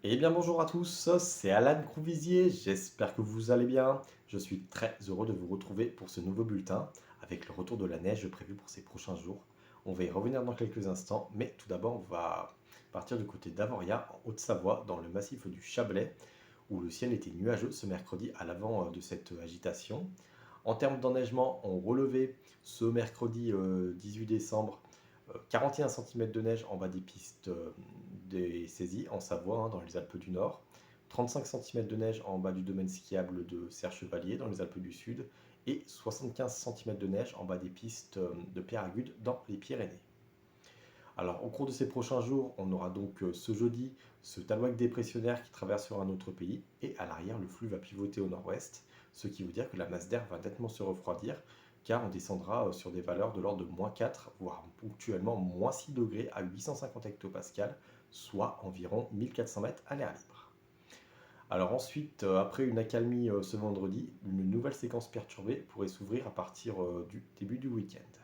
Eh bien bonjour à tous, c'est Alan Crouvisier, j'espère que vous allez bien. Je suis très heureux de vous retrouver pour ce nouveau bulletin avec le retour de la neige prévu pour ces prochains jours. On va y revenir dans quelques instants, mais tout d'abord on va partir du côté d'Avoria en Haute-Savoie dans le massif du Chablais où le ciel était nuageux ce mercredi à l'avant de cette agitation. En termes d'enneigement, on relevait ce mercredi 18 décembre 41 cm de neige en bas des pistes des saisies en Savoie, dans les Alpes du Nord. 35 cm de neige en bas du domaine skiable de Serre-Chevalier dans les Alpes du Sud. Et 75 cm de neige en bas des pistes de Pierre-Agude dans les Pyrénées. Alors, au cours de ces prochains jours, on aura donc ce jeudi ce talouac dépressionnaire qui traversera notre pays et à l'arrière, le flux va pivoter au nord-ouest, ce qui veut dire que la masse d'air va nettement se refroidir car on descendra sur des valeurs de l'ordre de -4, voire ponctuellement -6 degrés à 850 hectopascales, soit environ 1400 mètres à l'air libre. Alors ensuite, après une accalmie ce vendredi, une nouvelle séquence perturbée pourrait s'ouvrir à partir du début du week-end.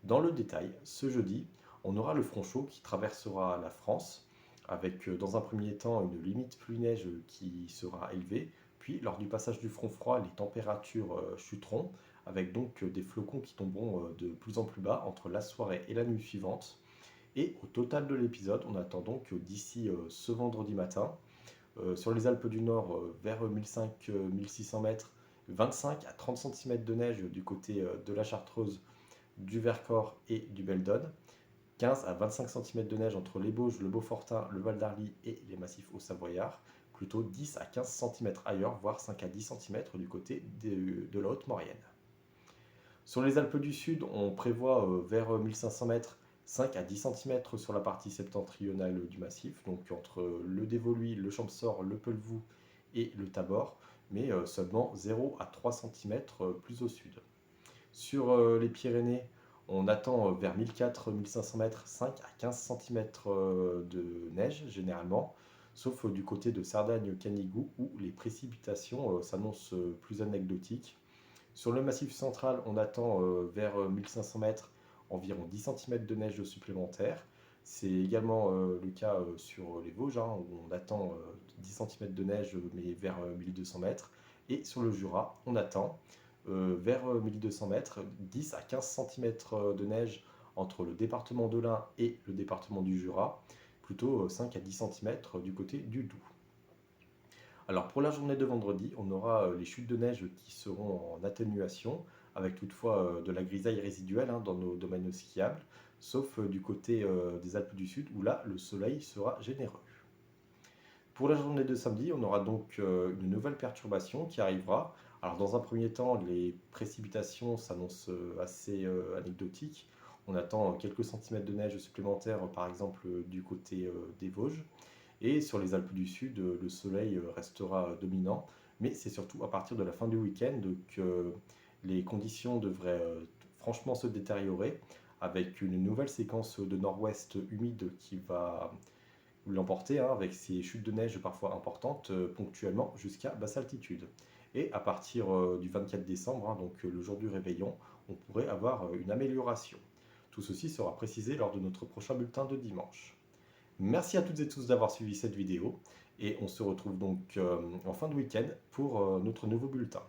Dans le détail, ce jeudi, on aura le front chaud qui traversera la France, avec dans un premier temps une limite pluie-neige qui sera élevée, puis lors du passage du front froid, les températures chuteront, avec donc des flocons qui tomberont de plus en plus bas entre la soirée et la nuit suivante. Et au total de l'épisode, on attend donc d'ici ce vendredi matin, sur les Alpes du Nord, vers 1500-1600 mètres, 25 à 30 cm de neige du côté de la Chartreuse, du Vercors et du Beldon, 15 à 25 cm de neige entre les Bauges, le Beaufortin, le Val d'Arly et les massifs haut-savoyards, plutôt 10 à 15 cm ailleurs, voire 5 à 10 cm du côté de la Haute-Maurienne. Sur les Alpes du Sud, on prévoit vers 1500 mètres 5 à 10 cm sur la partie septentrionale du massif, donc entre le Dévoluy, le Champsaur, le Pelvoux et le Tabor, mais seulement 0 à 3 cm plus au sud. Sur les Pyrénées, on attend vers 1400-1500 mètres 5 à 15 cm de neige généralement, sauf du côté de Cerdagne-Canigou où les précipitations s'annoncent plus anecdotiques. Sur le massif central, on attend vers 1500 mètres environ 10 cm de neige supplémentaire. C'est également le cas sur les Vosges, où on attend 10 cm de neige, mais vers 1200 mètres. Et sur le Jura, on attend vers 1200 mètres, 10 à 15 cm de neige entre le département de l'Ain et le département du Jura, plutôt 5 à 10 cm du côté du Doubs. Alors pour la journée de vendredi, on aura les chutes de neige qui seront en atténuation, avec toutefois de la grisaille résiduelle dans nos domaines skiables, sauf du côté des Alpes du Sud où là le soleil sera généreux. Pour la journée de samedi, on aura donc une nouvelle perturbation qui arrivera. Alors dans un premier temps, les précipitations s'annoncent assez anecdotiques. On attend quelques centimètres de neige supplémentaires, par exemple du côté des Vosges. Et sur les Alpes du Sud, le soleil restera dominant. Mais c'est surtout à partir de la fin du week-end que les conditions devraient franchement se détériorer, avec une nouvelle séquence de nord-ouest humide qui va l'emporter, avec ces chutes de neige parfois importantes, ponctuellement jusqu'à basse altitude. Et à partir du 24 décembre, donc le jour du réveillon, on pourrait avoir une amélioration. Tout ceci sera précisé lors de notre prochain bulletin de dimanche. Merci à toutes et tous d'avoir suivi cette vidéo et on se retrouve donc en fin de week-end pour notre nouveau bulletin.